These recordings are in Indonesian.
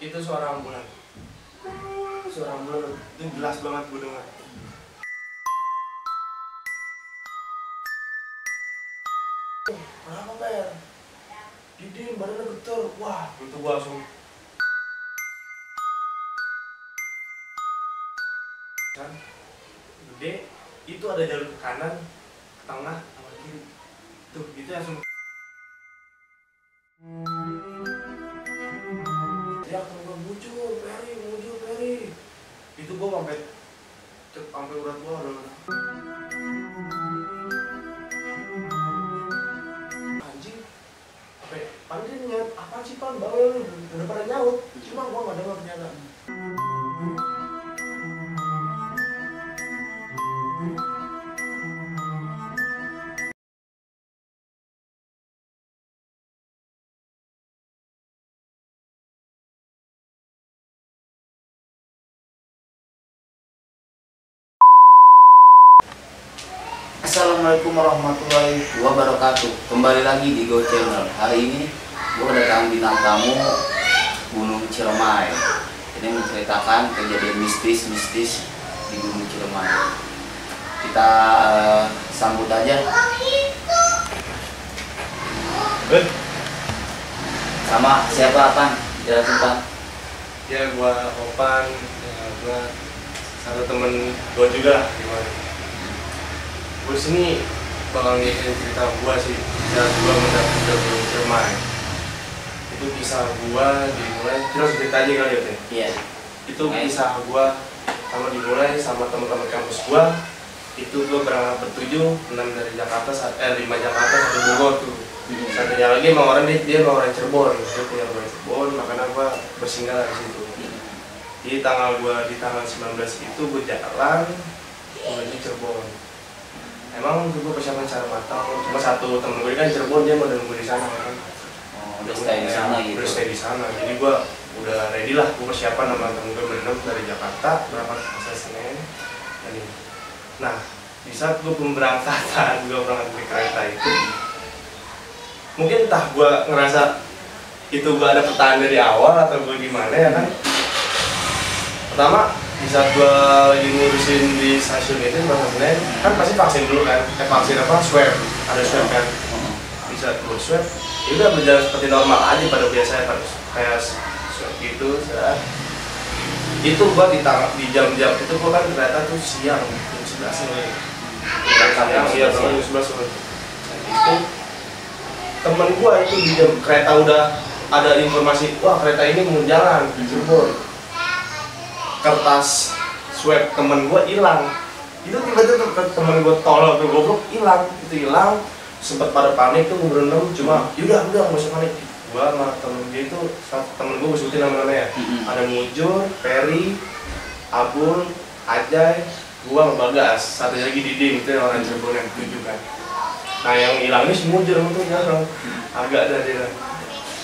Itu suara ambulan. Suara ambulan itu jelas banget gue dengar. Kenapa Ber? Didin badannya getar. Wah, itu gua langsung kan gede. Itu ada jalur ke kanan, ke tengah, sama kiri. Tuh, itu langsung teriak temen gue, muncul Peri. Itu gua sampai urat gua udah anjing. Sampai paling dia nyaut, apaan sih Pan, bawel lu, udah pada nyaut. Cuma gua nggak dengar ternyata. Assalamualaikum warahmatullahi wabarakatuh. Kembali lagi di Go Channel. Hari ini gue kedatangan bintang tamu Gunung Ciremai. Ini menceritakan kejadian mistis di Gunung Ciremai. Kita sambut aja. Good. Sama siapa Pan? Jelasin Pan. Ya gua Opan, ya gua satu temen gua juga gimana. Gue sini bakal ngikutin cerita gua sih, cerita gua mendaki ke Gunung Ciremai. Itu kisah gua dimulai, terus cerita aja kali ya Teh? Iya. Itu kisah gua sama dimulai sama teman-teman kampus gua. Itu gua berangkat bertujuh, 6 dari Jakarta, 5 Jakarta, 1 Bogor tuh. Satunya lagi emang orang dia emang orang Cirebon, dia punya orang Cirebon, makanya gua bersinggah di situ. Di tanggal 19 itu gua jalan menuju Cirebon. Emang gue persiapan secara matang, cuma satu temen gue kan Cirebon, dia mau nunggu di sana kan. Oh, udah stay di sana gitu. Udah stay di sana, jadi gue udah ready lah, gue persiapan sama temen gue berenam dari Jakarta berangkat ke Pasar Senen. Nah, di saat gue pemberangkatan, gue berangkat di kereta itu, mungkin entah gue ngerasa itu gue ada pertahanan dari awal atau gue gimana ya kan. Pertama, di saat gue lagi ngurusin di stasiun itu di Pasar Senen, kan pasti vaksin dulu kan, vaksin apa? Swab, ada swab kan. Di saat gue swab, ya udah berjalan seperti normal aja pada biasanya, kayak swab gitu. Itu gue di jam-jam itu gue kan kereta tuh siang, jam 11 nih. Siang, jam 11 sore. Itu temen gue itu di jam kereta udah ada informasi, wah kereta ini mau jalan di Cirebon. Kertas swab temen gue hilang. Itu tiba-tiba temen gue tolol tuh goblok hilang. Itu hilang, sempat pada panik tuh gue berenam, cuma yaudah nggak usah panik. Gue sama temen dia itu, temen gue sebutin namanya ya. Ada Mujur, Peri, Abul, Ajay, gue sama Bagas, satunya lagi Didin, itu yang orang Cirebon yang 7 kan. Nah yang hilang ini si Mujur tuh jarang, agak ada dia.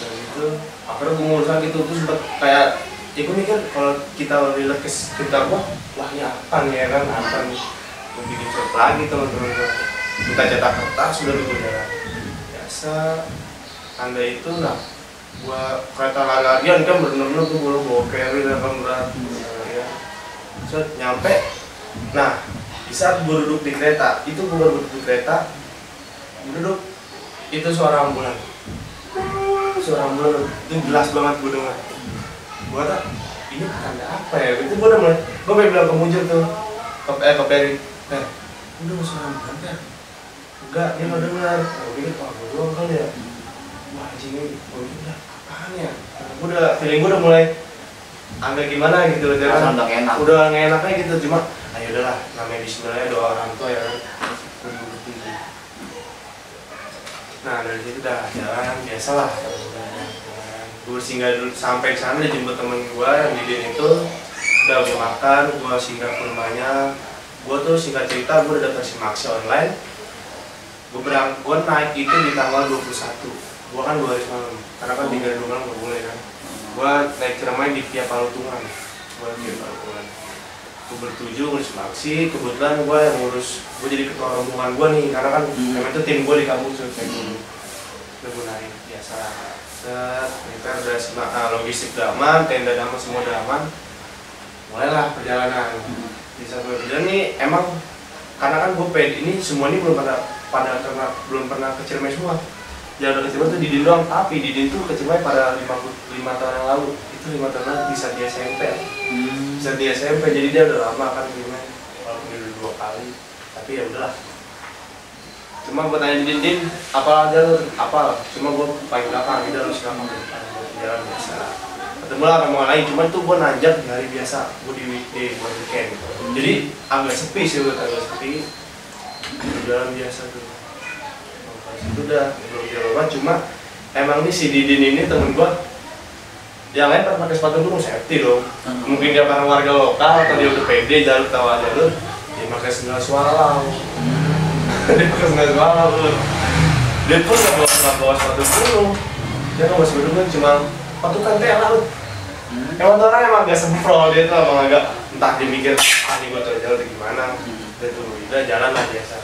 Dan itu akhirnya gue ngurusan gitu tuh sempat kayak ya gue mikir kalau kita lihat ke sekitar gua, wah ini apa nih ya kan, apa nih, gue bikin swab lagi teman-teman gue, minta cetak kertas sudah di jalan biasa. Tanda itu lah, gua kereta larian kan bener-bener tuh gue bawa carry dan berat ya. So nyampe, nah di saat gue duduk di kereta, itu gue baru duduk di kereta, gue duduk, itu suara ambulan itu jelas banget gue dengar. Gue kata, ini tanda apa ya? Itu gue udah mulai, gue pengen bilang ke Mujur tuh, ke Peri, udah gak suara ambulan kan? Enggak, dia gak dengar. Gue pikir, wah gue doang kali ya. Wah anjing ini, gue udah apaan ya? Feeling gue udah mulai agak gimana gitu loh. Udah gak enaknya gitu, cuma ayo udahlah, namanya bismillah doa orang tua ya kan. Nah dari situ udah jalan, biasalah. Gue singgah dulu sampai sana, dijemput temen gue yang di Didin itu, udah makan, gue singgah ke rumahnya. Gue tuh singkat cerita, gue udah daftar Simaksi online. Gue naik itu di tanggal 21. Gue kan 2 hari semalam, karena kan 3 hari malam gak boleh kan. Gue naik Ciremai di Via Palutungan. Gue bertujuh ngurus Simaksi, kebetulan gue yang ngurus, gue jadi ketua rombongan gue nih, karena kan memang itu tim gue di kampus kayak dulu. Udah gue naik biasa. Kita udah logistik udah aman, tenda udah aman, semua udah aman. Mulailah perjalanan. Di saat perjalanan ini emang karena kan gue ini semua ini belum pernah ke Ciremai semua. Yang udah ke Ciremai tuh Didin doang, tapi Didin tuh ke Ciremai pada 5 tahun yang lalu. Itu 5 tahun lalu bisa di SMP. Bisa di SMP, jadi dia udah lama kan Ciremai. Walaupun udah 2 kali, tapi ya udahlah. Cuma gue tanya Didin, apa jalur? Apa? Cuma gue paling belakang, dia harus belakang jalan biasa. Ketemu lah rombongan lain, cuman tuh gue nanjak di hari biasa, gue di weekday, bukan weekend. Jadi agak sepi sih, agak sepi. Jalan biasa tuh. Itu udah belum jalan, cuma emang nih si Didin ini temen gue, yang lain pakai sepatu gunung safety dong. Mungkin dia karena warga lokal atau dia udah pede jalur tawa jalur, dia pakai sendal swallow. Dia pakai sendal swallow tuh. Dia pun nggak bawa sepatu gunung. Dia nggak bawa sepatu gunung, cuma patukan tela lu. Emang tuh orang emang agak semprol dia tuh, emang agak entah dia mikir nih gue tahu jalur gimana. Dia tuh udah jalan lah biasa.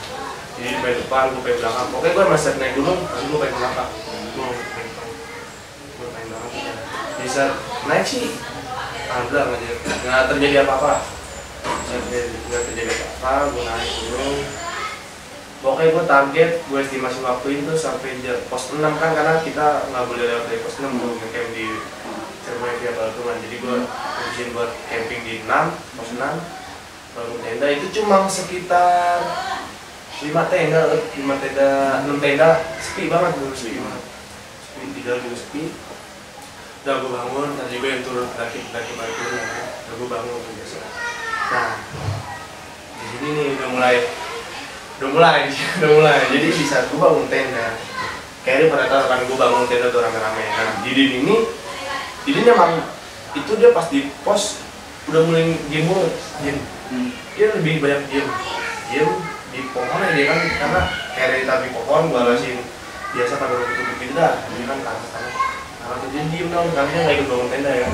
Jadi di depan, gue pengen belakang. Pokoknya gue masih naik gunung, tapi gue pengen belakang. Gue pengen banget ya. Bisa naik sih, alhamdulillah nggak terjadi apa-apa. Nggak terjadi apa-apa, gue naik gunung. Pokoknya gue target, gue estimasi waktu itu sampai pos 6 kan, karena kita nggak boleh lewat dari pos 6 untuk ngecamp di Ciremai via Baltungan. Jadi gue izin buat camping di 6, pos 6, bangun tenda itu cuma sekitar 5 tenda, 6 tenda, sepi banget, sepi banget. Sepi, di dalam juga sepi. Udah gue bangun, tadi gue yang turun daki balik turun, udah gue bangun biasa. Nah, di sini nih udah mulai. Jadi di saat gue bangun tenda, kayaknya pada tahu kan gue bangun tenda tuh rame-rame. Nah, Didin emang itu dia pas di pos udah mulai game. Dia lebih banyak game di pohon ya dia kan, karena kayak dari tadi pohon gue alasin biasa pada rumput gitu dah. Dia kan karena tuh dia diem dong, karena dia nggak ikut bangun tenda ya.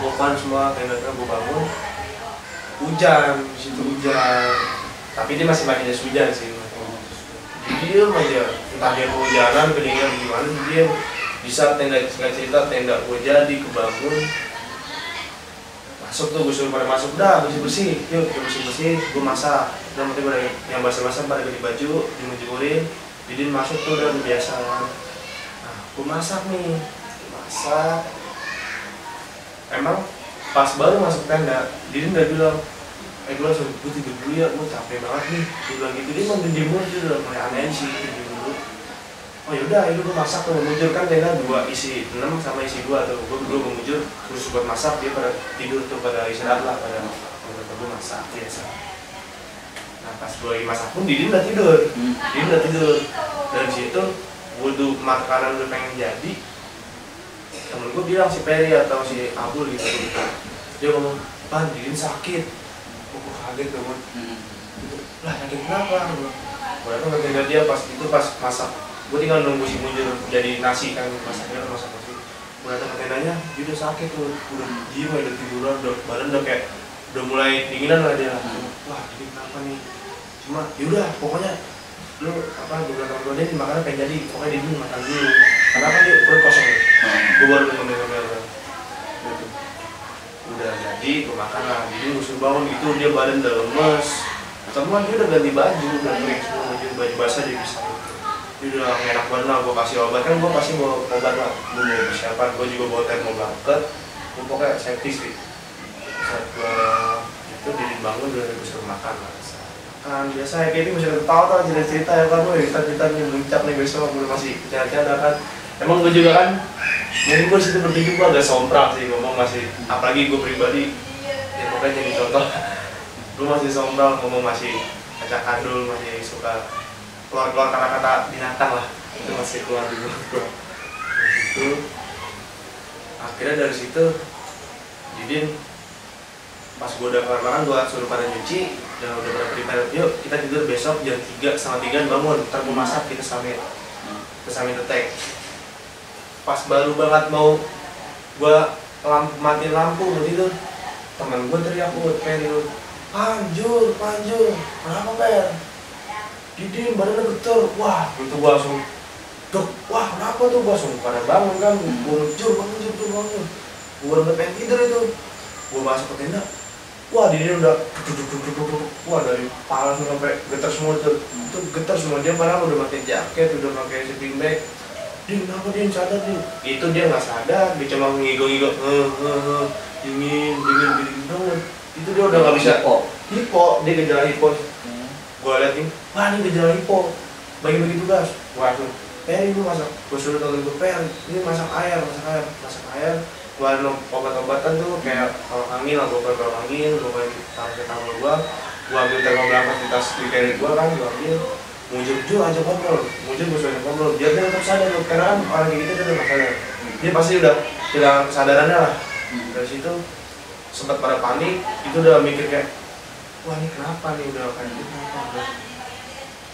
Gue kan semua tenda gue bangun, hujan, di situ hujan. Tapi dia masih pakai jas hujan sih. Dia aja, entah dia kehujanan, kedinginan gimana, dia bisa tenda cerita tenda gue jadi kebangun. Masuk tuh, gue suruh pada masuk, dah bersih-bersih, yuk kita bersih-bersih, gue masak. Dan nanti gue yang basah-basah pada ganti baju, dimujurin, Didin masuk tuh udah biasa. Nah, gue masak nih, emang pas baru masuk tenda, Didin udah bilang, gue langsung, gue tidur dulu ya, gue capek banget nih. Dia bilang gitu, dia mau diem dulu, dia udah mulai aneh sih, diem dulu. Oh yaudah, itu gue masak tuh, mujur kan tenda 2 isi 6 sama isi 2 tuh. Gue berdua mau mujur, terus buat masak, dia pada tidur tuh, pada istirahat lah, pada gue masak biasa. Nah pas gue lagi masak pun, Didin udah tidur. Dan situ, gue tuh makanan udah pengen jadi. Temen gue bilang, si Peri atau si Abul gitu. Dia ngomong, Pan, Didin sakit. Gue kaget tuh, lah sakit kenapa? Gue datang ke dia pas masak. Gue tinggal nunggu si mujur jadi nasi kan, masaknya masak nasi. Gue datang ke tendanya, dia udah sakit tuh, udah jiwa, udah tiduran, badan udah kayak udah mulai dinginan lah dia. Wah ini kenapa nih? Cuma yaudah pokoknya lu gue bilang sama dia makanan pengen jadi, pokoknya dia makan dulu. Karena kan dia perut kosong nih. Gue baru ngomel-ngomel gitu. Udah jadi, gue makan lah. Jadi usul bangun gitu, dia badan udah lemes. Semua dia udah ganti baju, udah kering semua, baju basah dia bisa. Dia udah enak banget lah, gue kasih obat kan, gue pasti mau obat lah. Gue mau persiapan, gue juga bawa termoblanket. Gue pokoknya safety sih. Saat gue itu Didin bangun, udah disuruh makan lah. Makan biasa ya, kayak ini masih ketawa-tawa cerita ya kan, cerita nih muncak nih besok, gue masih bercanda kan. Emang gue juga kan, mungkin gue situ berpikir gue agak sompral sih, ngomong masih, apalagi gue pribadi, ya pokoknya jadi contoh. Gue masih sombral, ngomong masih acak kandul, masih suka keluar-keluar kata-kata binatang lah. Itu masih keluar di mulut gue. Itu akhirnya dari situ Didin pas gue udah kelar makan, gue suruh pada nyuci dan udah pada prepare, yuk kita tidur besok jam 3:30 bangun, ntar gue masak, kita samit tetek. Pas baru banget mau gue matiin lampu gitu, teman gue teriak, Peri, Panjur, kenapa Per? Didin badannya getar, wah gitu gue langsung Dok, wah kenapa tuh bos? Pada bangun kan, jur bangun. Gue udah pengen tidur itu. Gue masuk ke tenda, wah dia udah wah dari kepala sampai getar semua tuh. Itu getar semua, dia padahal udah pakai jaket, udah pakai sleeping bag. Din, kenapa Din? Sadar Din? Itu dia nggak sadar, dia cuma ngigo-ngigo, dingin dong. Itu dia udah nggak bisa. Hipo, dia gejala hipo. Gue liat nih, wah ini gejala hipo. Bagi-bagi tugas, wah tuh. Peri lu masak, gue suruh tonton gue Peri, ini masak air. Gue ada obat-obatan tuh kayak kalau angin, gue angin, gue taruh ke tangan gue ambil termos berangkat di tas di carry gue kan, gue ambil. Mujur aja ngobrol, gue suruh ngobrol, dia tetap sadar loh, karena kan orang kayak gitu dia udah sadar. Dia pasti udah kehilangan kesadarannya lah. Dari situ sempat pada panik, itu udah mikir kayak, wah ini kenapa nih, udah kayak gitu kenapa?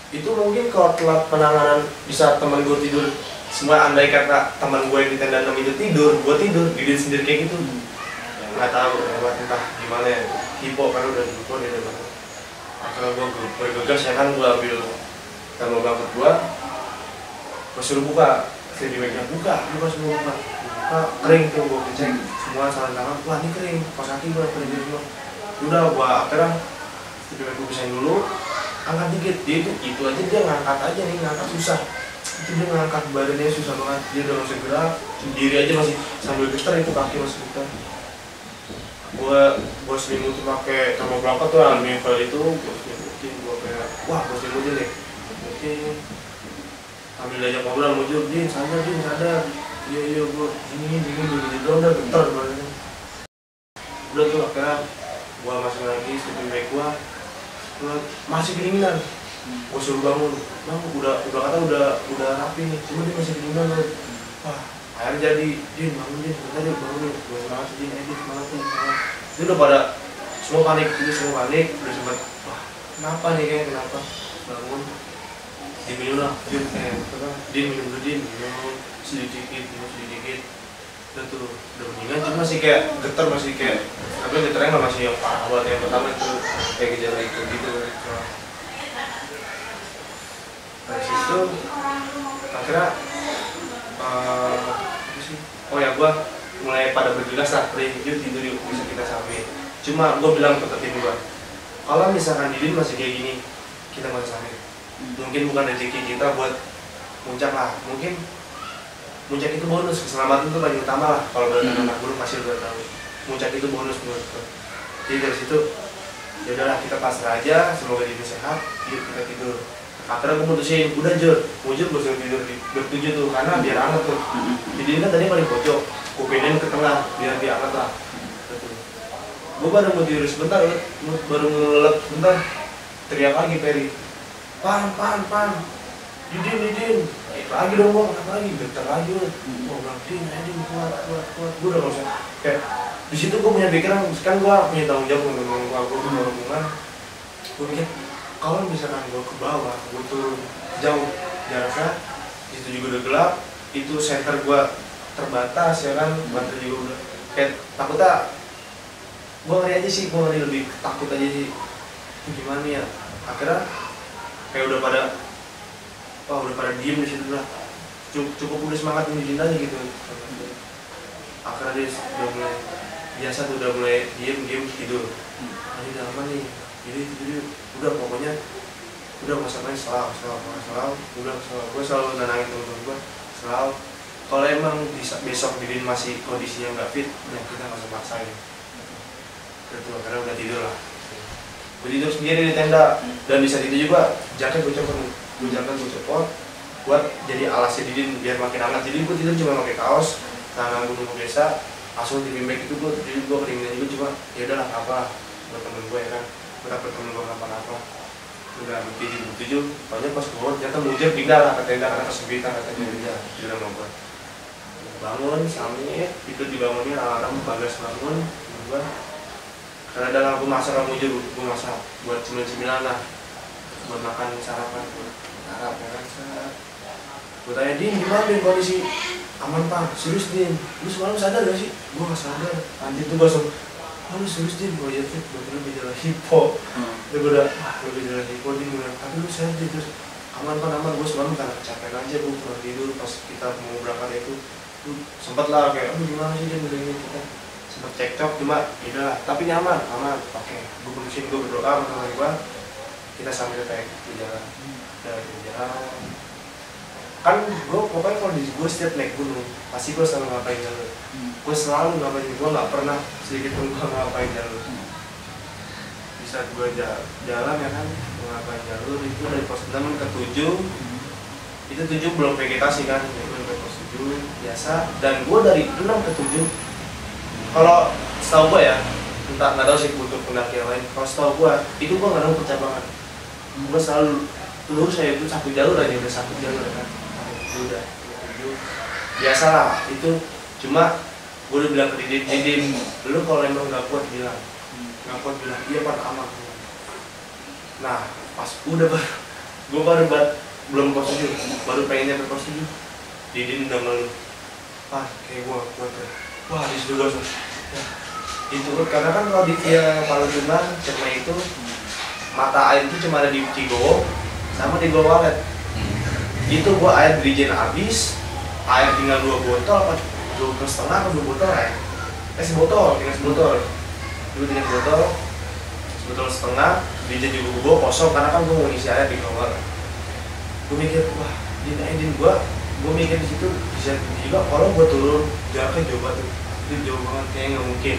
Itu mungkin kalau telat penanganan bisa teman gue tidur semua, andai kata teman gue yang di tenda 6 itu tidur, gue tidur, diri sendiri kayak gitu. Nggak tahu, entah gimana ya, hipo kan udah hipo dia udah banget. Akhirnya gue bergegas ya kan, gue ambil termos bangkit gue suruh buka, sleeping bagnya buka kering tuh, gue cek semua salah tangan, wah ini kering, pas kaki gue kering semua. Udah gue akhirnya sleeping bag gue pisahin dulu, angkat dikit, dia itu aja dia ngangkat aja nih, ngangkat susah. Itu dia ngangkat badannya susah banget, dia udah masih gerak, sendiri aja masih sambil getar, itu kaki masih getar. Gue selimutin pakai termos bangkit tuh, aluminium itu, gue selimutin, gue kayak, wah gue selimutin deh. Ambil aja ngobrol, mujur, Din sadar. Iya gue dingin doang, udah bentar badannya. Udah tuh akhirnya gue masuk lagi sleeping bag gue masih kedinginan. Gue suruh bangun, udah kata udah rapi nih, cuma dia masih kedinginan loh. Wah akhirnya jadi, Din bangun Din, bentar deh bangun. Gue semangat Din, semangat. Itu udah pada semua panik, udah sempet, wah kenapa nih kayaknya, kenapa bangun. Diminum lah, Din minum dulu, minum sedikit. Udah tuh, udah mendingan, cuma masih kayak getar, masih kayak, tapi getarnya nggak masih yang parah banget yang pertama itu, kayak gejala itu gitu. Dari situ, akhirnya, oh ya gue mulai pada bergegas lah, yuk tidur yuk, bisa kita sampai. Cuma gue bilang ke tim gue, kalau misalkan Didin masih kayak gini, kita nggak sampai. Mungkin bukan rezeki kita buat puncak lah, mungkin puncak itu bonus, keselamatan itu paling utama lah. Kalau anak gunung pasti udah tahu, puncak itu bonus menurut gue. Jadi dari situ ya udahlah, kita pasrah aja, semoga dia sehat, yuk kita tidur. Akhirnya gue mutusin, udah mujur gue suruh tidur bertujuh tuh, karena biar hangat tuh. Jadi ini kan tadi paling pojok, gue pindahin ke tengah biar dia hangat lah. Gue baru mau tidur sebentar, baru ngelelep sebentar, teriak lagi Peri. Pan, Didin, lagi dong bang, kenapa lagi, bentar lagi loh. Gue bilang, Didin, kuat, gue udah gak usah. Kayak, disitu gue punya pikiran, sekarang gue punya tanggung jawab untuk gue punya hubungan. Gue mikir, kalau misalkan gue ke bawah, gue turun jauh jaraknya, disitu juga udah gelap, itu center gue terbatas ya kan, baterai juga udah. Kayak takutnya, gue ngeri aja sih, gue ngeri lebih takut aja sih. Gimana ya, akhirnya kayak udah pada diem di situ lah, cukup udah semangat nungguin aja gitu. Akhirnya dia udah mulai biasa tuh, udah mulai diem tidur. Ini udah aman nih, jadi udah pokoknya udah nggak usah main selalu, udah gue selalu nenangin temen-temen gue selalu. Kalau emang besok Didin masih kondisinya nggak fit, udah kita nggak usah maksain. Itu akhirnya udah tidur lah. Gue tidur sendiri di tenda, dan di saat itu juga jaket gue copot buat jadi alasnya Didin biar makin hangat. Jadi gue tidur cuma pakai kaos, tangan gunung biasa, langsung di bag itu gue kedinginan juga, cuma ya udahlah apa buat temen gue ya kan, gue dapet temen gue kenapa-napa. Udah tujuh, pokoknya pas keluar ternyata mujur pindah lah ke tenda karena kesempitan katanya dia tidur sama gue. Bangun, samit, itu dibangunin alarm Bagas bangun, gue karena ada lampu masak kamu mujur, gue masak buat cemilan lah, buat makan sarapan, harap ya kan. Gue tanya, Din gimana Din kondisi? Aman Pak, serius Din, lu semalam sadar gak sih? Gue gak sadar, nanti tuh gue langsung, lu serius Din, gue jatuh, gue kira gejala hipo. Terus gue udah, gue gejala hipo Din, tapi lu sadar terus aman kan aman. Gue semalam karena kecapean aja, gue kurang tidur pas kita mau berangkat itu. Sempet lah kayak, aduh gimana sih dia begini, kita sempet cekcok, cuma yaudah, tapi nyaman, aman. Oke, gue berusin, gue berdoa sama teman gue, kita sambil kayak di jalan, dari jalan. Kan gue pokoknya kalau gue setiap naik gunung pasti gue selalu ngapain jalur. Gue selalu ngapain, gue nggak pernah sedikit pun gue ngapain jalur. Bisa gue jalan ya kan, ngapain jalur itu dari pos 6 ke 7. Itu 7 belum vegetasi kan, belum ke pos 7 biasa. Dan gue dari 6 ke 7, kalau setahu gue ya, entah nggak tahu sih untuk pendaki yang lain. Kalau setahu gue itu gue nggak tahu percabangan. Gue selalu lurus saya itu satu jalur aja, udah satu jalur kan. Udah 7 biasa lah itu. Cuma gue udah bilang ke Didin, lu kalau emang nggak kuat bilang, iya Pak aman. Nah pas udah gue baru belum pos 7, baru pengen nyampe pos 7, Didin udah ngeluh, Pak kayak gue kuat ya. Wah disitu gue ya. Itu karena kan kalau di via Palembang Cermai itu mata air itu cuma ada di Cigowo sama di Goa Walet. Itu gua air Drijen habis, air tinggal 2 botol apa 2,5 atau 2 botol air. Sebotol, tinggal sebotol. Dulu tinggal sebotol setengah, Drijen juga gua kosong karena kan gua mau isi air di kamar. Gua mikir, wah, Din gua mikir di situ bisa juga kalau gua turun jaraknya jauh banget. Itu jauh banget, kayaknya nggak mungkin.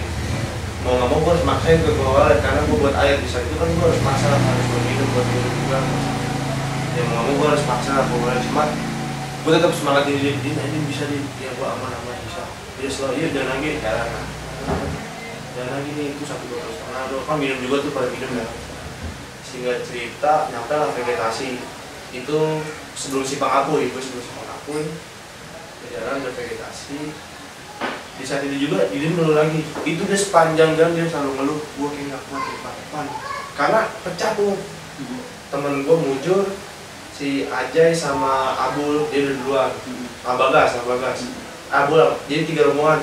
Mau nggak mau gua harus maksain ke bawah karena gua buat air di saat itu kan gua harus maksa harus minum buat minum juga. Ya mau nggak mau gue harus paksa, cuma gue tetap semangat Din bisa Din, ya gue aman bisa. Dia selalu iya jangan lagi jangan lagi nih, itu 1 botol setengah doang kan minum juga tuh pada minum ya. Sehingga cerita nyampe lah vegetasi itu sebelum Simpang Apuy, jalan udah vegetasi. Di saat itu juga Didin ngeluh lagi, itu dia sepanjang jalan dia selalu ngeluh, gue kayak nggak kuat di depan karena pecah tuh. Temen gue mujur, si Ajay sama Abul dia udah duluan, Bagas. Abul, jadi 3 rombongan,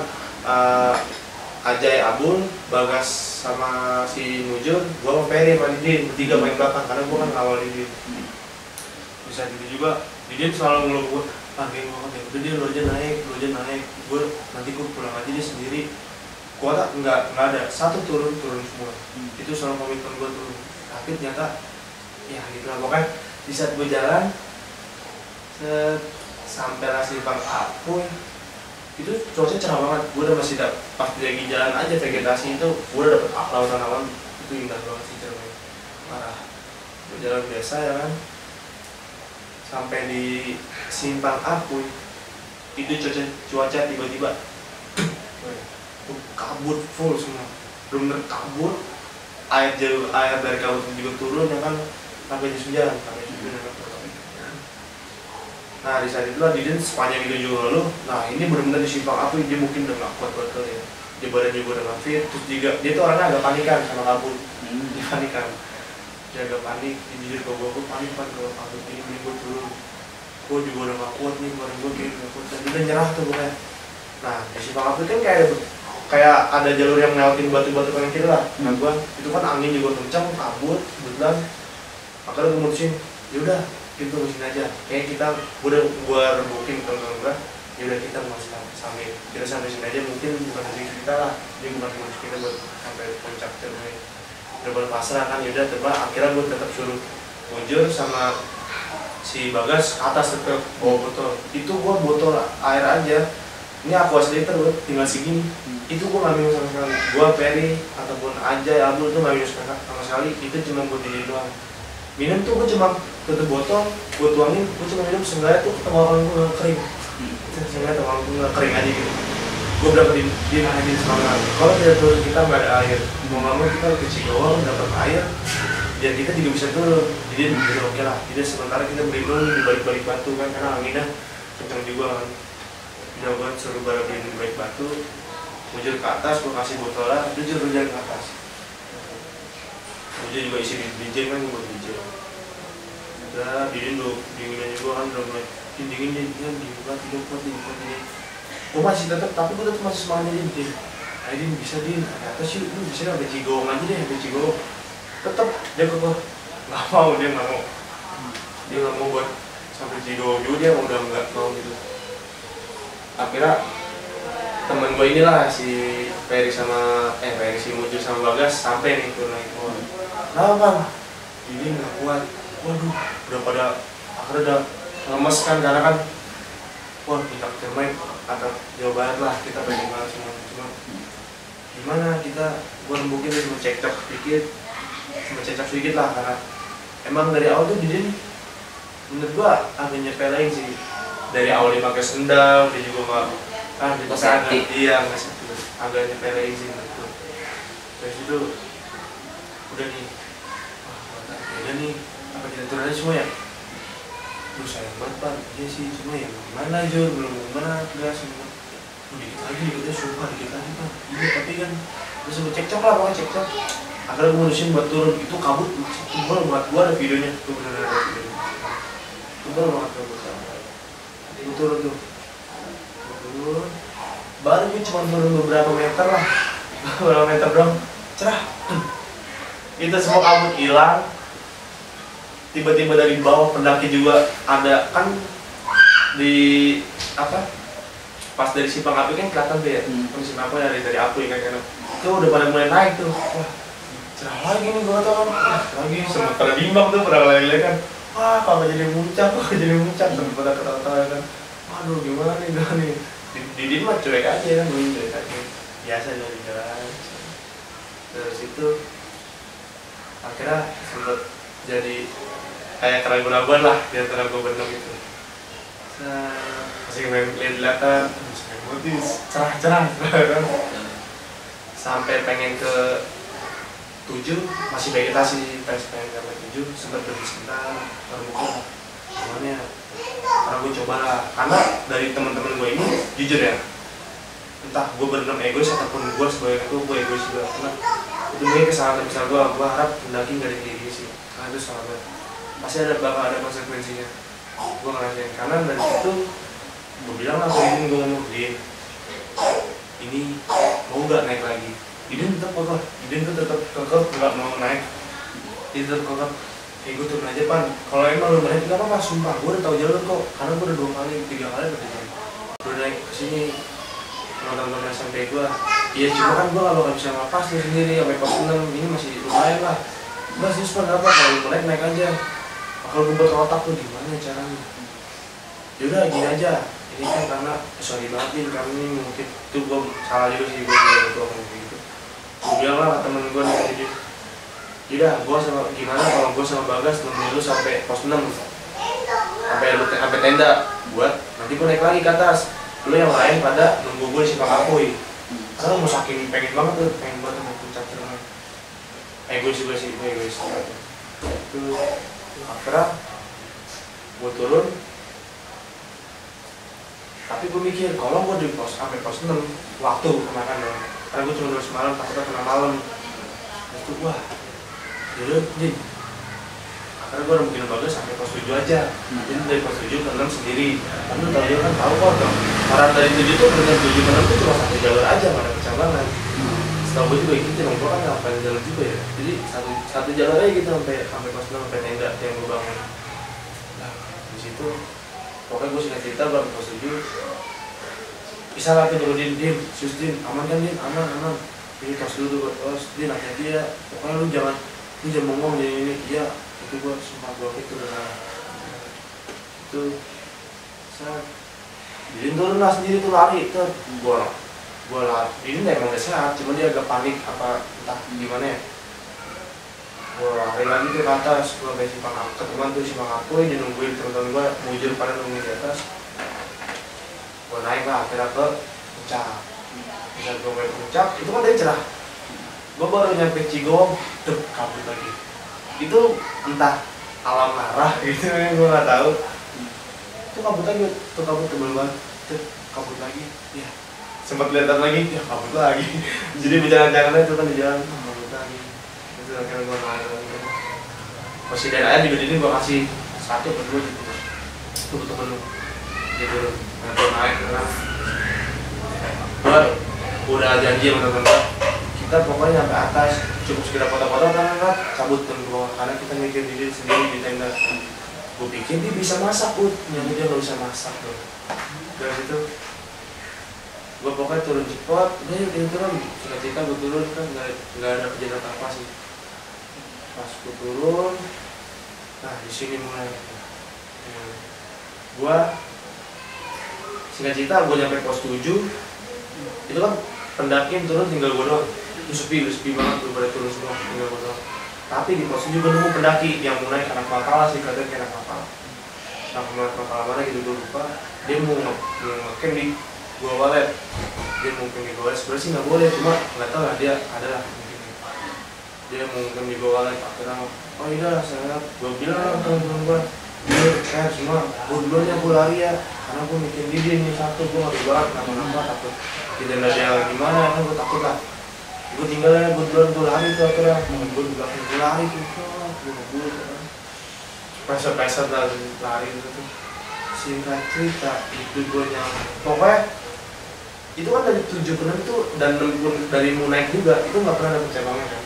Ajay, Abul, Bagas sama si Mujur, gua sama Ferry sama Didin, bertiga main belakang karena gua kan awal Didin. Bisa Didin juga, Didin selalu ngeluh gua, geng banget ya, udah dia lu aja naik, gua nanti gua pulang aja dia sendiri. Kuota nggak ada, satu turun semua, itu selalu komitmen gua turun. Tapi ternyata, ya gitu lah pokoknya. Di saat gue jalan sampai lah Simpang Apuy itu cuaca cerah banget. Gue udah masih pas lagi jalan aja vegetasi itu gue udah dapet lautan alam itu indah banget sih, cerah parah. Gue jalan biasa ya kan, sampai di Simpang Apuy itu cuaca tiba-tiba kabut full semua, bener kabut, air dari kabut juga turun ya kan, sampai jas hujan. Nah di saat itulah Didin sepanjang itu juga ngeluh. Nah ini benar-benar di Simpang Apuy dia mungkin udah nggak kuat kali ya. Dia badan juga udah nggak fit. Terus juga dia tuh orangnya agak panikan sama kabut. Dia panikan. Dia agak panik. Dia jujur gue panik kalau kabut ini gue turun. Gue juga udah nggak kuat nih, badan gue kayak nggak kuat. Dan dia udah nyerah tuh pokoknya. Nah di Simpang Apuy kan kayak ada jalur yang ngelewatin batu-batu kanan kiri lah. Nah gue itu kan angin juga kencang, kabut, kebetulan. Makanya gue mutusin, yaudah kita tungguin aja. Kayak kita gua rebukin temen-temen gua, yaudah kita mau sampai sini aja, mungkin bukan rezeki kita lah, dia bukan rezeki kita buat sampai puncak Cermai. Udah berpasrah kan, yaudah coba. Akhirnya gua tetap suruh Mujur sama si Bagas atas tetap bawa botol. Itu gua botol air aja. Ini aqua liter gua tinggal segini. Itu gua nggak minum sama sekali. Gua Ferry ataupun Ajay, Abdul tuh nggak minum sama sekali. Itu cuma buat diri doang. Minum tuh gue cuma tutup botol, gue tuangin, gue cuma minum seenggaknya tuh tenggorokan gue nggak kering. Seenggaknya tenggorokan gue nggak kering aja gitu. Gue berapa di nahajin semangat. Kalau tidak turun kita nggak ada air, mau nggak mau kita ke Cigowo dapat air, biar kita juga bisa turun. Jadi oke lah. Jadi sementara kita berlindung di balik batu kan, karena anginnya kencang juga kan. Udah gue suruh balik di balik batu, Mujur ke atas, gue kasih botolnya, dia suruh jalan ke atas. Dia juga isi DJ kan, buat DJ. Udah Didin dinginnya juga kan, udah mulai dingin kuat ini. Gue masih tetap, tapi gue tetap masih semangat Din. Din bisa Din, kata sih lu bisa sampai Cigowo aja deh, sampai Cigowo. Tetap dia nggak mau. dia nggak mau buat sampai Cigo juga, dia udah nggak mau gitu. Akhirnya temen gue inilah si Ferry si Mujur sama Bagas sampai nih tuh naik pohon. Kenapa bang? Ini nggak kuat. Waduh, udah pada akhirnya udah lemes kan, karena kan wah kita termain atau Jawa Barat lah, kita pengen banget semua. Cuma gimana kita, gue rembukin cuma cekcok sedikit lah, karena emang dari awal tuh Didin menurut gue agak nyepelein sih. Dari awal dia pakai sendal, dia juga nggak di pesantren, iya nggak sih, agak nyepelein sih menurut gue. Terus itu udah nih, udah nih, apa kita turun aja semua ya? Duh sayang banget Pak, iya sih, cuma ya gimana Jur, belum gimana, enggak semua dikit lagi, sumpah dikit lagi Pak. Iya tapi kan, udah semua cekcok lah, pokoknya cekcok. Akhirnya gue ngurusin buat turun, itu kabut, tebal banget, gue ada videonya, tuh bener-bener ada videonya. Tebal banget tuh, gue turun tuh, baru gue cuma turun beberapa meter lah, beberapa meter dong, cerah. Itu semua kabut hilang. Tiba-tiba dari bawah pendaki juga ada kan di apa? Pas dari Simpang Api kan kelihatan tuh ya. Simpang Api dari api kan itu udah pada mulai naik tuh. Wah, cerah lagi nih gua tau kan. Lagi sempat pada bimbang tuh, pada lagi kan. Wah, kalau jadi muncak, sempat pada ketawa-tawa kan. Waduh, gimana nih. Didin mah cuek aja kan, belum cuek aja. Biasa dari jalan. Terus itu akhirnya sempat jadi kayak keraguan-raguan lah di antara gue berenang gitu. Masih lihat-lihatan, cerah kan. Sampai pengen ke 7, masih vegetasi, pengen ke 7, sempat berhenti sebentar, terbuka. Cuman ya, karena gue coba lah, karena dari teman-teman gue ini, jujur ya, entah gue berenang egois ataupun gue sebagai gue egois juga, karena itu mungkin kesalahan besar gue harap pendaki gak ada kayak gini sih, karena itu salah banget. Pasti bakal ada konsekuensinya. Gue ngerasain, karena dari situ gue bilang lah ke Didin, gue ngomong Didin, ini mau gak naik lagi? Didin tetap kekeh, Didin tuh tetap kekeh gak mau naik. Dia tetap kekeh, gue turun aja Pan, kalau emang lu naik gak apa-apa, sumpah gue udah tau jalur kok, karena gue udah 2 kali, 3 kali udah naik kesini teman-teman SMP gue. Iya cuma kan gue gak bisa ngelepas dia sendiri sampai pos 6, ini masih lumayan lah. Gue sih sebenernya apa, kalau lu naik aja. Kalau gue buat otak tuh gimana caranya? Yaudah gini aja, ini kan karena sorry banget nih kami mungkin itu gue salah juga sih, gue ngomong gitu. Gue bilang lah ke temen gue nih, jadi yaudah gue sama gimana kalau gue sama Bagas nemenin lu sampai pos 6 sampai tenda buat nanti gue naik lagi ke atas, lu yang lain pada nunggu gue di Simpang Apoy. Karena mau saking pengen banget tuh, pengen banget sama puncak terus. Egois juga sih, egois itu. Akhirnya gue turun, tapi gue mikir kalau gue di pos sampai pos 6 waktu kemakan dong, karena gue cuma 2 semalam, takutnya kena malam. Itu wah, yaudah Din. Akhirnya gue udah mungkin Bagas sampai pos 7 aja. Jadi dari pos 7 ke 6 sendiri. Kan lu tau dia kan tahu kok dong. Orang dari 7 tuh bener 7 ke 6 tuh cuma 1 jalur aja, gak ada kecabangan. Setahu gue juga gitu, emang gue kan ngapain jalan juga ya. Jadi satu jalur aja gitu sampai pos 6 sampai tenda yang gue bangun. Nah di situ pokoknya gue singkat cerita gue sampai pos 7. Bisa lah tuh Din, sus Din, aman kan Din, aman. Ini tos dulu buat tos, Din hati-hati ya. Pokoknya lu jangan ngomong ini. Iya, itu gue sumpah gue itu udah itu saat Didin turun lah sendiri tuh lari tuh gue lari. Didin emang udah sehat, cuma dia agak panik apa entah gimana ya. Gue lari lagi tuh ke atas, gue sampai Simpang Apoy, ketemuan tuh Simpang Apoy, dia nungguin temen-temen gue mujur pada nungguin di atas. Gue naik lah akhirnya ke puncak. Bisa gue naik ke puncak, itu kan dari cerah. Gue baru nyampe Cigong, kabut lagi. Itu entah alam marah gitu, gue nggak tahu. Itu kabut lagi, tuh kabut tebel banget, kabut lagi. Ya, sempat kelihatan lagi, ya kabut lagi. Jadi berjalan-jalan itu kan di jalan, kabut lagi. Itu akhirnya gue naik lagi. Presiden aja juga ini gue kasih 1 atau 2 gitu. Itu betul penuh. Gitu, gue naik kan. Gue udah janji sama temen-temen. Kita pokoknya sampai atas, cukup sekedar foto-foto kan cabut ke bawah, karena kita mikir diri sendiri di tenda. Gue pikir dia bisa masak, ternyata dia nggak bisa masak tuh. Dari situ gue pokoknya turun cepet, dia turun, singkat cerita gue turun kan nggak ada kejadian apa sih. Pas gue turun, nah di sini mulai gue singkat cerita gue nyampe pos 7 itu kan pendakian turun tinggal gue doang, itu sepi banget, gue pada turun semua tinggal gue doang. Tapi di pos 7 gue nemu pendaki yang mulai anak Makala sih, katanya kayak anak Makala. Anak Makala mana gitu gue lupa. Dia mau ngecamp di Gua Walet. Dia mau ngecamp di Gua Walet, sebenarnya sih nggak boleh, cuma nggak tahu lah dia ada lah mungkin. Dia mau ngecamp di Gua Walet, akhirnya oh iya saya gue bilang lah teman-teman gue, dia kayak semua gue duluan ya, gue lari ya, karena gue mikir dia ini satu, gue nggak banget nama-nama takut tidak ada yang gimana, kan gue takut lah. Gue tinggal ya, gue duluan, gue lari tuh akhirnya, gue di belakang gue lari tuh, gue ngebut kan, peser-peser dan lari gitu. Singkat cerita itu gue nyampe, pokoknya itu kan dari 7 ke 6 tuh, dan 6 pun dari mau naik juga, itu nggak pernah dapet cabangnya kan.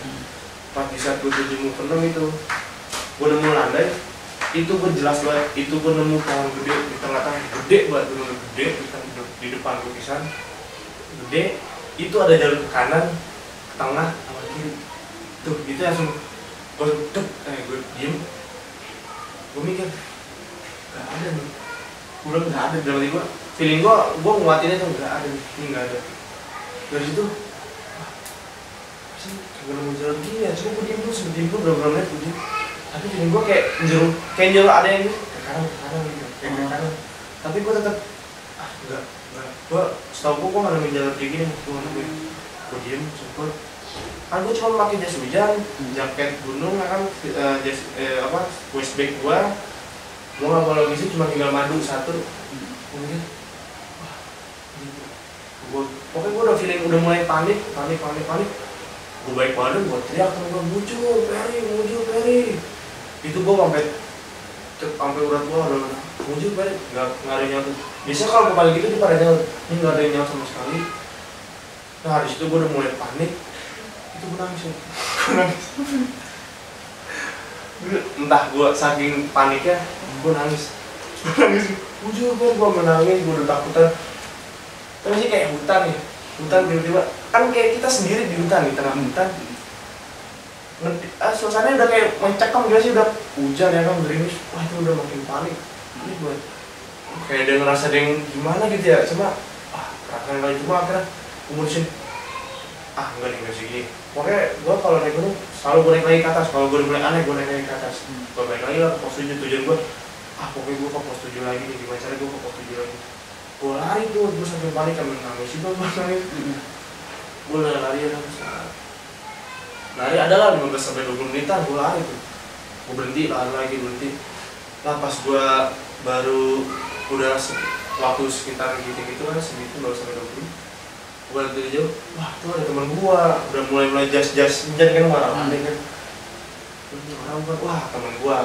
Pas di saat gue 7 ke 6 itu, gue nemu landai, itu gue jelas banget, itu gue nemu pohon gede di tengah-tengah, gede banget, bener gede, di depan gue pisan, gede, itu ada jalur ke kanan, ke tengah, sama kiri, tuh gitu langsung, gue diem, gue mikir, gak ada nih, gue bilang gak ada, dalam hati gue, feeling gue nguatin aja, gak ada nih, ini gak ada. Dari situ, sih kagak nemu jalan gini ya, cuma gue diem dulu berapa menit gue diem, tapi feeling gue kayak nyuruh ada yang gitu, ke kanan gitu, kayak ke kanan, tapi gue tetap enggak, gue setahu gue gak nemu jalan kayak gini, gue diem, sempet, kan gue cuma pakai jas hujan, jaket gunung, kan waist bag gue nggak bawa lagi sih, cuma tinggal madu satu, kemudian, pokoknya gue udah feeling, udah mulai panik, gue baik badan, gue teriak temen gue, muncul Peri, itu gue sampai urat gue udah muncul Peri, nggak ada yang nyaut. Biasanya kalau gue paling gitu dia pada nyaut, ini nggak ada yang nyaut sama sekali. Nah di situ gue udah mulai panik, itu gue nangis ya, entah gue saking paniknya, gue nangis, muncul Peri, gue menangis, gue udah takutan. Tapi sih kayak hutan tiba-tiba, kan kayak kita sendiri di hutan, di tengah hutan, suasananya udah kayak mencekam gitu sih, udah hujan ya kan, gerimis, wah itu udah makin panik. Ini gue kayak ada ngerasa ada yang gimana gitu ya, cuma perasaan kali, cuma akhirnya gue mutusin, enggak segini. Pokoknya gue kalau naik gunung selalu gue naik lagi ke atas, kalau gue mulai aneh gue naik lagi ke atas, gue balik lagi lah ke pos 7, tujuan gue, pokoknya gue ke pos 7 lagi nih, gimana caranya gue ke pos 7 lagi. Gue lari tuh, gue sampai panik kan, nangis juga gue nangis. Gue lari adalah 15-20 menitan gue lari tuh, gue berhenti, lari lagi, berhenti. Nah pas gue baru udah waktu sekitar gitu kan, segitu baru sampai 20, gue lihat dari jauh, wah tuh ada teman gue, udah mulai jas hujan kan, warna aneh kan, orang gue, wah teman gue,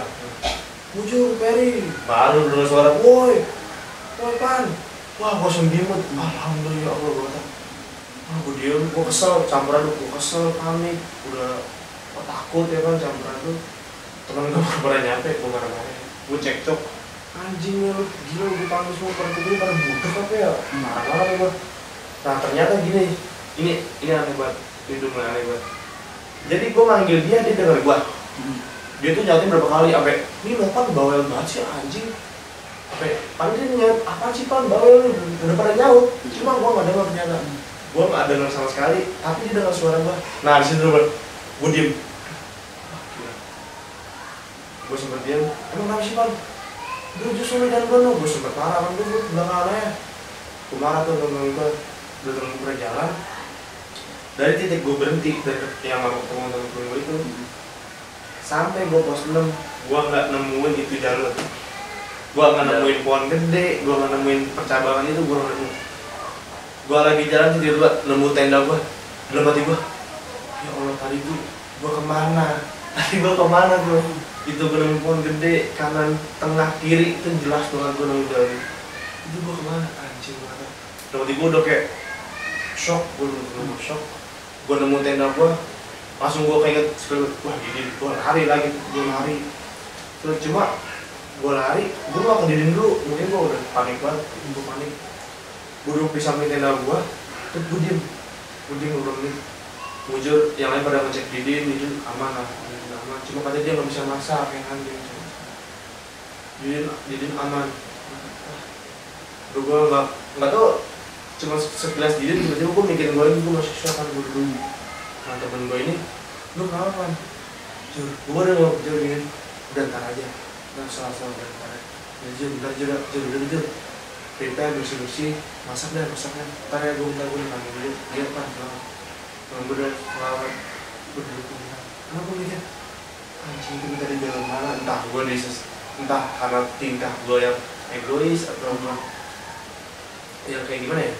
muncul Peri, baru dengar suara, woi Pan, wah gue langsung dimut, alhamdulillah Allah, gue kata, gue diem, gue kesel, campuran gue kesel, panik, udah takut ya kan, campuran tuh, temen gue pernah nyampe, gue marah-marah, gue cekcok, anjing ya lu, gila gue panggil semua pada budak apa ya, marah-marah gue. Nah ternyata gini, ini aneh banget, itu mulai aneh banget. Jadi gue manggil dia denger gue, dia tuh nyautin berapa kali, sampai ini lo Pan bawel banget sih anjing. Pan dia nyaut, apaan sih Pan bawel lu, udah pada nyaut, cuma gue gak denger ternyata. Gue gak denger sama sekali, tapi dia denger suara gue. Nah disitu gue diem. Gue sempet diem, emang kenapa sih Pan? Gue justru lu jangan gue, gue sempet marah kan, gue belakangannya. Gue marah tuh temen gue, udah temen gue jalan. Dari titik gue berhenti, dari yang mau ketemu temen gue itu, sampai gue pos 6, gue gak nemuin itu jalur. Gue gak nemuin pohon gede, gue gak nemuin percabangan itu, gue gak nemu. Gue lagi jalan tiba-tiba nemu tenda gue, dalam hati gue, ya Allah tadi gue kemana? Tadi gue kemana tuh? Itu gue nemu pohon gede, kanan, tengah, kiri, itu jelas banget gue nemu jalan. Itu gue kemana? Anjing banget. Dalam hati gue udah kayak shock, gue nemu shock. Gue nemu tenda gue, langsung gue keinget, wah gini, gue lari lagi, gue lari. Terus cuma gue lari, gue gak ke dinding dulu, mungkin gue udah panik banget, gue panik. Gue duduk di samping tenda gue, terus gue diem beberapa menit. Mujur, yang lain pada ngecek Didin aman lah, aman. Cuma katanya dia nggak bisa masak, ya kan Didin aman. Gue nggak tau, cuma sekilas Didin tiba-tiba gue mikirin gue lagi, gue masih shock kan gue dulu. Nah temen gue ini, lu kenapa kan? Jur, gue udah ngomong Jur gini, udah ntar aja, nggak salah udah ntar aja. Jur, prepare bersih-bersih, masaknya, ntar ya gue ntar gue nangis dulu, dia kan, bener lawan berdukung. Karena gue mikir anjing itu tadi jalan mana, entah karena tingkah gue yang egois atau yang kayak gimana ya,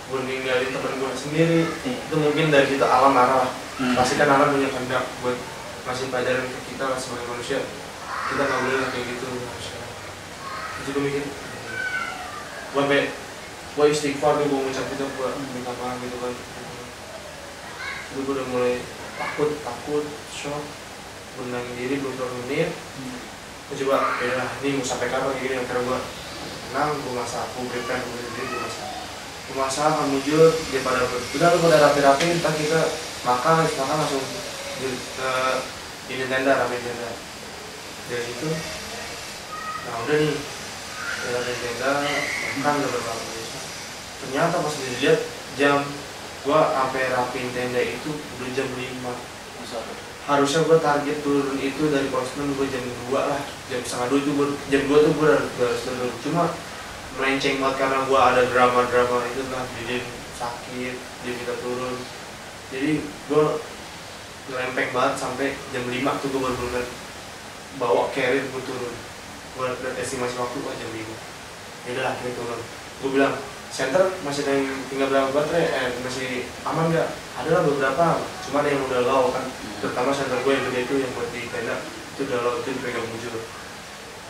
gue ninggalin temen gue sendiri. Itu mungkin dari situ alam marah lah. Pasti kan alam punya kehendak buat ngasih pelajaran ke kita lah sebagai manusia. Kita nggak boleh lah kayak gitu harusnya. Jadi gue mikir gue istighfar tuh, gue ngucap itu, gue minta maaf gitu kan. Gue udah mulai takut, shock, menangin diri beberapa menit. Gue coba, ya ini mau sampai kapan kayak gini, akhirnya gue tenang, gue masak, gue prepare, gue masak, kamu jujur, dia pada udah lu pada rapi-rapi, entah kita makan langsung ini tenda, rapi tenda. Dari itu, nah udah nih, rapi tenda, makan udah berapa menit. Ternyata pas dilihat jam, gua sampai rapiin tenda itu udah jam 5. Harusnya gua target turun itu dari pos 6 gua jam 2 lah, jam setengah 2 itu jam 2 tuh gua harus turun. Cuma melenceng banget karena gua ada drama itu lah, Didin sakit, dia minta turun. Jadi gua ngelempeng banget sampai jam 5 tuh gua bener-bener bawa carrier gua turun. Gua lihat estimasi waktu jam 5. Yaudah lah, akhirnya turun. Gua bilang, center masih ada yang tinggal berapa baterai, masih aman nggak? Ada lah beberapa, cuma ada yang udah low kan, terutama center gue yang gede itu yang buat di tenda itu udah low, itu dipegang Mujur.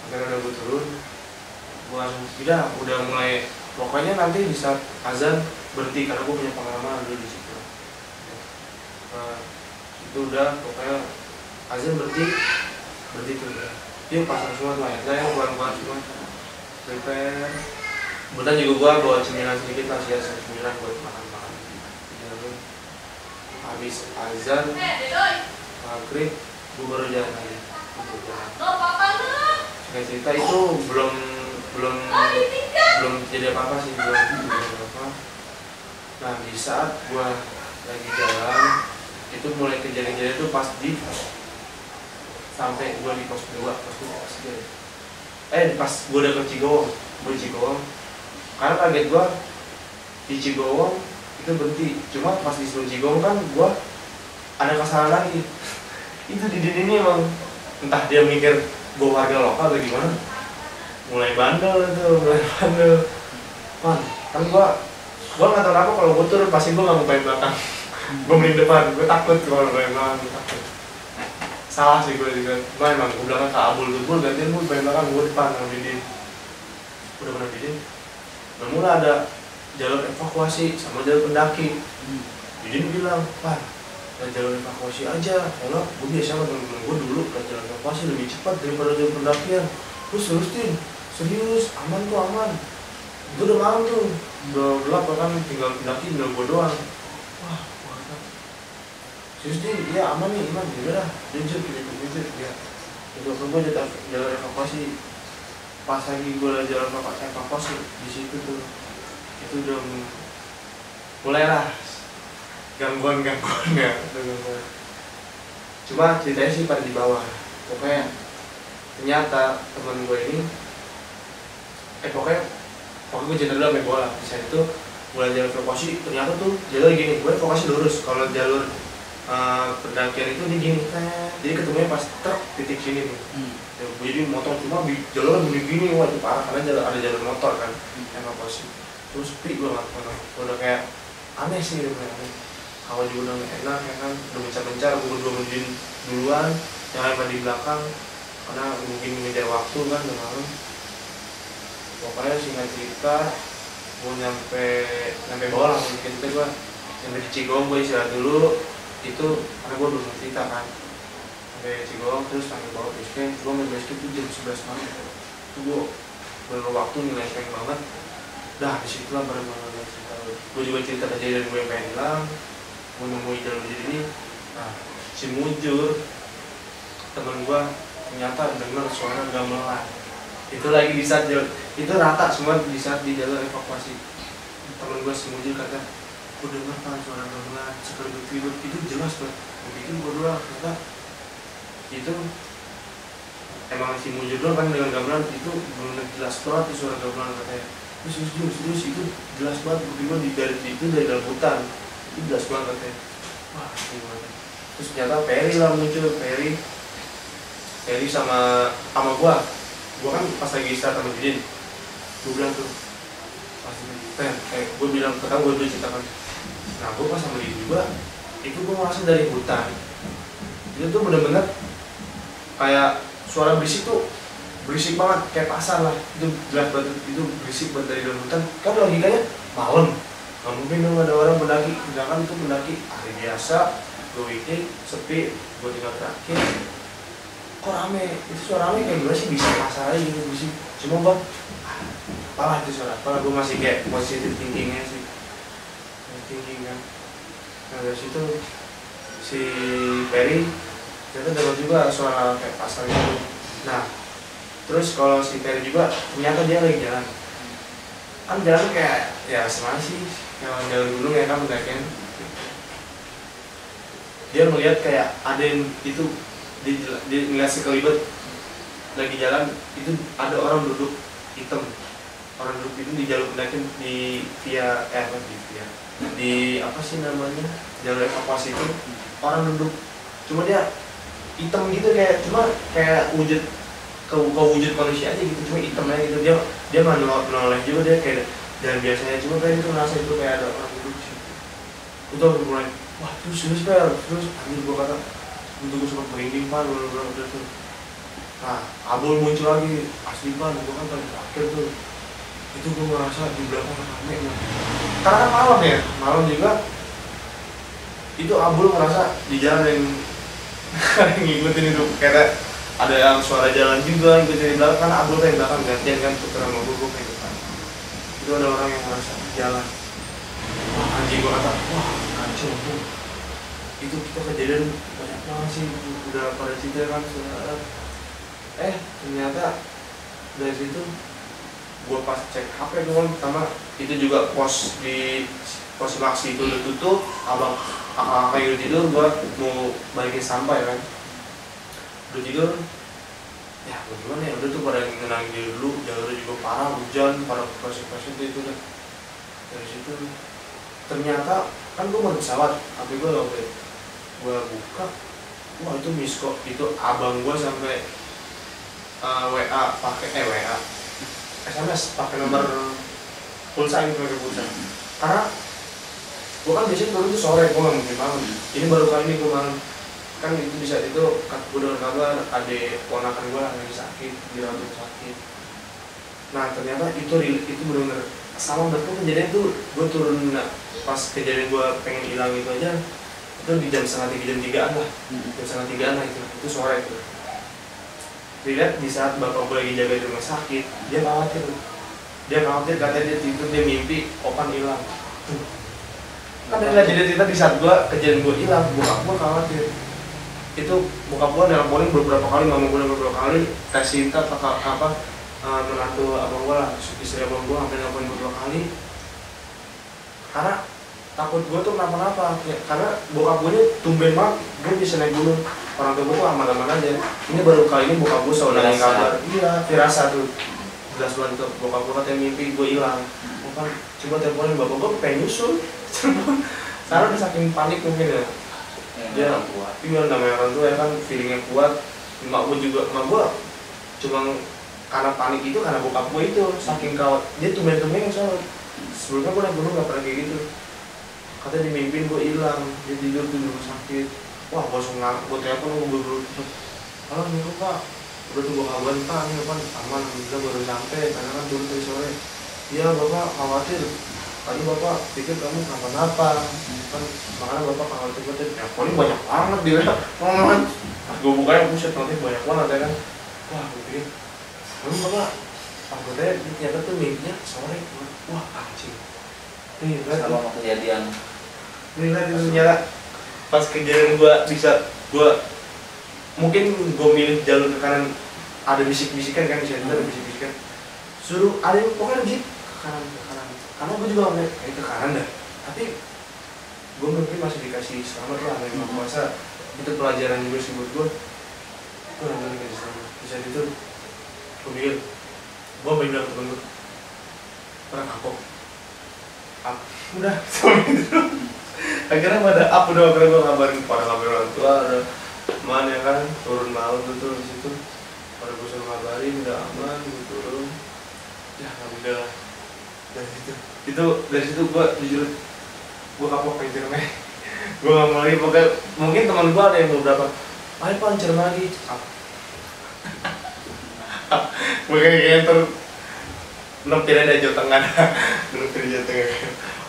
Akhirnya udah gue turun, gue langsung udah mulai, pokoknya nanti di saat azan berhenti karena gue punya pengalaman dulu di situ. Itu udah pokoknya azan berhenti itu udah. Yuk pasang semua tuh ya, saya keluar semua, prepare. Kemudian juga gua bawa cemilan sedikit lah, cemilan buat makan-makan. Habis azan, maghrib, gua baru jalan lagi. Kayak cerita itu belum jadi apa-apa sih, belum apa. Nah di saat gua lagi jalan, itu mulai kejadian-kejadian itu pas sampai gua di pos 2, pas gua udah ke Cigowong, karena target gue di Cigowong itu berhenti. Cuma pas di sebelum Cigowong kan gue ada kesalahan lagi. Itu di Didin ini emang entah dia mikir gue warga lokal atau gimana, mulai bandel. Man, kan gue nggak tahu apa, kalau gue turun pasti gue nggak mau paling belakang. Gue mending depan, gue takut kalau paling belakang, gue takut. Salah sih gue juga. Gue emang gue belakang ke Abul gantiin gue paling belakang, gue depan sama Didin. Udah pernah Didin. Mulai ada jalur evakuasi sama jalur pendaki. Didin bilang, Pak, jalur evakuasi aja. Kalau gue biasa sama temen-temen gue dulu jalur evakuasi lebih cepat daripada jalur pendakian. Terus serius, aman tuh aman. Itu udah malam tuh, udah gelap kan, tinggal pendaki, tinggal gue doang. Wah, serius Din, iya aman nih, iman. Yaudah, jujur ya. Itu gue jalur evakuasi. Pas lagi gue jalan evakuasi di situ tuh, itu udah mulai lah gangguan ya. Cuma ceritanya sih pada di bawah. Pokoknya ternyata teman gue ini, pokoknya gue jalan dulu sampai bola. Di saat itu mulai jalan evakuasi, ternyata tuh jalur gini, gue evakuasi lurus. Kalau jalur pendakian itu dia gini, jadi ketemunya pas truk titik sini nih. Jadi motor cuma jalur begini, wah itu parah karena ada jalur motor kan, evakuasi. Terus sepi gue udah kayak aneh sih, awal juga udah gak enak ya kan, udah bencar-bencar, gue udah mending duluan, yang lain di belakang, karena mungkin ngejar waktu kan udah malam. Pokoknya singkat cerita, gue nyampe bawah langsung cerita gue, nyampe di Cigowong gue istirahat dulu, itu karena gue belum cerita kan. Sampai Cigowong terus sampai bawah basecamp, gue main basecamp itu jam 11 malam. itu gue bener waktu nilai banget. Dah disitulah bener-bener cerita gue juga cerita kejadian gue yang pengen hilang, gue nemuin jalan diri ini. Nah si Mujur temen gue ternyata denger suara gamelan itu lagi di saat jalan, itu rata semua di saat di jalur evakuasi. Temen gue si Mujur kata, gue denger kan suara gamelan sekali tidur itu jelas banget. Gue pikir gue doang, ternyata itu emang si Mujur doang kan dengan gamelan itu bener jelas banget tuh suara gamelan katanya. Terus itu jelas banget, gue dari itu dari dalam hutan itu jelas banget katanya. Wah gimana? Terus ternyata Ferry lah muncul, Ferry sama gue kan pas lagi istirahat sama Didin, gue bilang tuh pasti gue bilang ke kamu, gue ceritakan. Nah gue pas sama Didin juga itu gue merasa dari hutan itu tuh bener-bener kayak suara berisik tuh berisik banget kayak pasar lah, itu jelas banget itu berisik banget dari dalam hutan. Kan logikanya malam nggak mungkin dong ada orang mendaki, sedangkan itu mendaki hari biasa, gue weekday sepi, gue tinggal terakhir kok rame. Itu suara rame kayak gimana sih bisa pasar aja gitu berisik. Cuma gue apalah itu suara apalah, gue masih kayak positive thinkingnya sih, thinking kan. Nah dari situ si Ferry ternyata dengar juga suara kayak pasar gitu. Nah terus kalau si Ferry juga ternyata dia lagi jalan, kan jalan kayak ya sama sih yang jalan gunung ya kan pendakian. Dia melihat kayak ada yang itu dia ngeliat sekelibet lagi jalan itu ada orang duduk hitam, orang duduk itu di jalur pendakian di apa sih namanya jalur evakuasi itu orang duduk, cuma dia hitam gitu kayak cuma kayak wujud wujud manusia aja gitu, cuma hitamnya gitu. Dia menoleh juga, dia kayak dan biasanya cuma kayak itu ngerasa itu kayak ada orang duduk sih. Itu aku mulai wah terus anjir gue kata untuk gue sempat merinding pan udah tuh. Nah Abul muncul lagi asli pan, gue kan paling terakhir tuh. Itu gue merasa di belakang rame lah karena kan malam juga itu Abul merasa di jalan yang ngikutin itu kayak ada yang suara jalan juga ngikutin di belakang, karena Abul yang belakang gantian kan tuker sama gue kayak depan. Itu ada orang yang merasa jalan. Wah anjing, gue kata wah kacau tuh. Itu kita kejadian banyak banget sih, udah pada cerita kan saudara. Ternyata dari situ gue pas cek HP tuh kan, pertama itu juga pos maksi itu udah tutup, kakak udah tidur, gue mau balikin sampah ya kan, udah tidur ya bagaimana ya, udah tuh pada ngenangin diri dulu, jalurnya juga parah, hujan, pada proses itu kan. Dari situ ternyata kan gue mau pesawat, HP gue lobet, gue buka, wah itu miss kok, itu abang gue sampai WA pakai WA SMS pakai nomor pulsa, ini pakai pulsa. Karena gue kan biasanya turun itu sore, gue nggak mungkin malam. Ini baru kali ini gue malam. Kan itu di saat itu gue dengar kabar adik ponakan gue lagi sakit, dirawat sakit. Nah ternyata itu benar-benar sama betul kejadian tuh. Gue turun pas kejadian gue pengen hilang itu aja, itu di jam 2:30 jam 3-an lah, jam 2:30 lah itu sore itu. Dilihat di saat bapak gue lagi jaga di rumah sakit, dia khawatir katanya dia tidur, dia mimpi Opan hilang. Kan dia cerita di saat gue kejadian gue hilang, bokap gue khawatir. Itu bokap gue nelponin beberapa kali, mama gue beberapa kali, tes cinta menantu abang gue lah, istri abang gue sampai nelponin beberapa kali. Karena takut gue tuh kenapa-napa ya, karena bokap gue ini tumben banget gue bisa naik gunung. Orang tua gue tuh aman-aman aja. Ini baru kali ini bokap gue selalu nanya kabar. Iya, firasat tuh jelas banget tuh. Bokap gue katanya mimpi gue hilang. Bukan, coba teleponin bapak gue pengen nyusul. Karena udah saking panik mungkin ya. Dia kuat. Iya, namanya orang tua ya kan, feelingnya kuat. Emak gue cuma karena panik itu, karena bokap gue itu saking kawat. Dia tumben-tumben soalnya. Sebelumnya gue naik gunung gak pernah kayak gitu. Katanya dimimpin gue hilang, dia tidur di rumah sakit. Wah, gue langsung gue telepon, gue buru-buru. Halo, minggu pak, udah tunggu kabar pak, ini depan aman, alhamdulillah baru sampai, karena kan turun dari sore. Iya bapak khawatir, tadi bapak pikir kamu kenapa-napa, kan makanya bapak khawatir banget. Ya, ini banyak banget dia, gue bukanya buset, nanti banyak banget ya kan. Wah, gue pikir Lalu bapak anggotanya ternyata tuh mimpinya sore. Wah anjing. Nih lihat Sama kejadian. lihat itu ternyata pas kejadian gua bisa gua mungkin gua milih jalur ke kanan, ada bisik-bisikan kan di situ, ada bisik-bisikan suruh ada yang pokoknya gitu ke kanan karena gua juga ngeliat kayak ke kanan dah, tapi gua mungkin masih dikasih selamat lah dari Maha Kuasa. Itu pelajaran juga sih buat gua ngambil dikasih selamat. Di saat itu gua mikir, gua bilang temen gua pernah kapok udah sampai itu akhirnya pada udah akhirnya gue ngabarin pada ngabarin orang tua, ada aman ya kan, turun malam tuh di situ pada gue suruh ngabarin udah aman, gue turun ya alhamdulillah. Dari situ gue jujur gue kapok kayak Cermai. Gue nggak mau lagi, pokoknya mungkin teman gue ada yang beberapa ayo pan Cermai lagi gue kayak nepir ada Jawa Tengah nepir Jawa Tengah.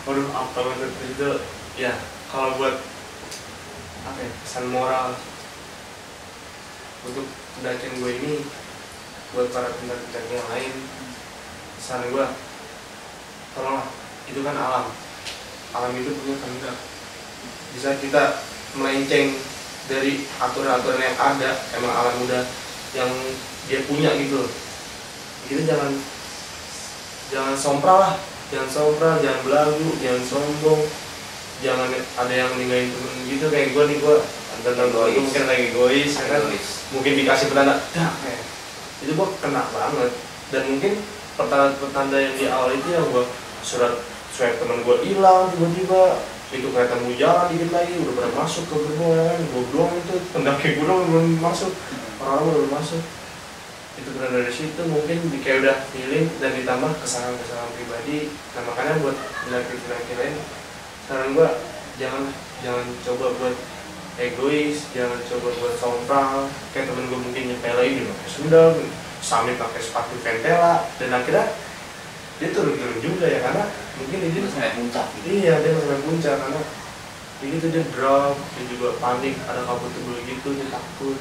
Waduh apa banget itu ya. Kalau buat apa ya, pesan moral untuk pendakian gue ini buat para pendaki yang lain, saran gue tolonglah, itu kan alam itu punya kehendak. Bisa kita melenceng dari aturan-aturan yang ada, emang alam udah yang dia punya gitu. Kita jangan sompral, jangan belagu, jangan sombong, jangan ada yang ninggalin temen gitu kayak gue nih. Gue tentang gue mungkin lagi egois ya kan, mungkin dikasih petanda itu gue kena banget. Dan mungkin petanda yang di awal itu yang gue surat swab temen gue hilang tiba-tiba, itu kereta mau jalan dikit lagi udah pada masuk ke gerbong kan, gue doang itu pendaki gue doang belum masuk, orang-orang belum masuk. Itu benar dari situ mungkin kayak udah feeling dan ditambah kesalahan pribadi. Nah makanya buat pendaki lain, saran gue jangan coba buat egois, jangan coba buat sompral. Kayak temen gue mungkin nyepel lagi dia pakai sendal, Samit pakai sepatu Ventela, dan akhirnya dia turun juga ya, karena mungkin dia sampai puncak gitu. Iya, dia sampai puncak karena begitu dia drop, dia juga panik, ada kabut tebal gitu, dia takut.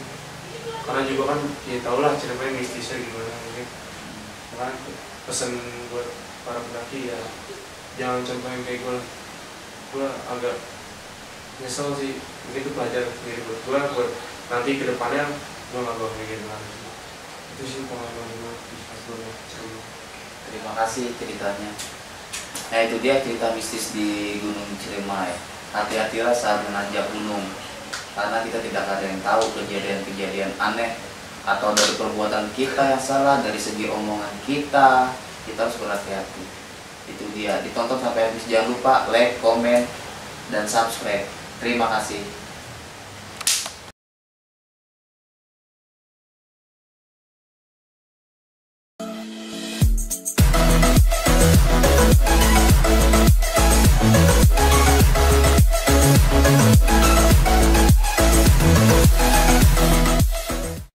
Karena juga kan ya tau lah ceritanya mistisnya gimana mungkin. Makanya pesan buat para pendaki ya jangan contohin kayak gue agak nyesel sih. Mungkin itu pelajaran sendiri buat gue, buat nanti ke depannya gue gak bakal kayak gitu lagi. Itu sih pengalaman gue bisa gue cerita. Terima kasih ceritanya. Nah itu dia cerita mistis di Gunung Ciremai. Hati-hatilah saat menanjak gunung, karena kita tidak ada yang tahu kejadian-kejadian aneh atau dari perbuatan kita yang salah, dari segi omongan kita harus berhati-hati. Itu dia, ditonton sampai habis. Jangan lupa like, komen, dan subscribe. Terima kasih.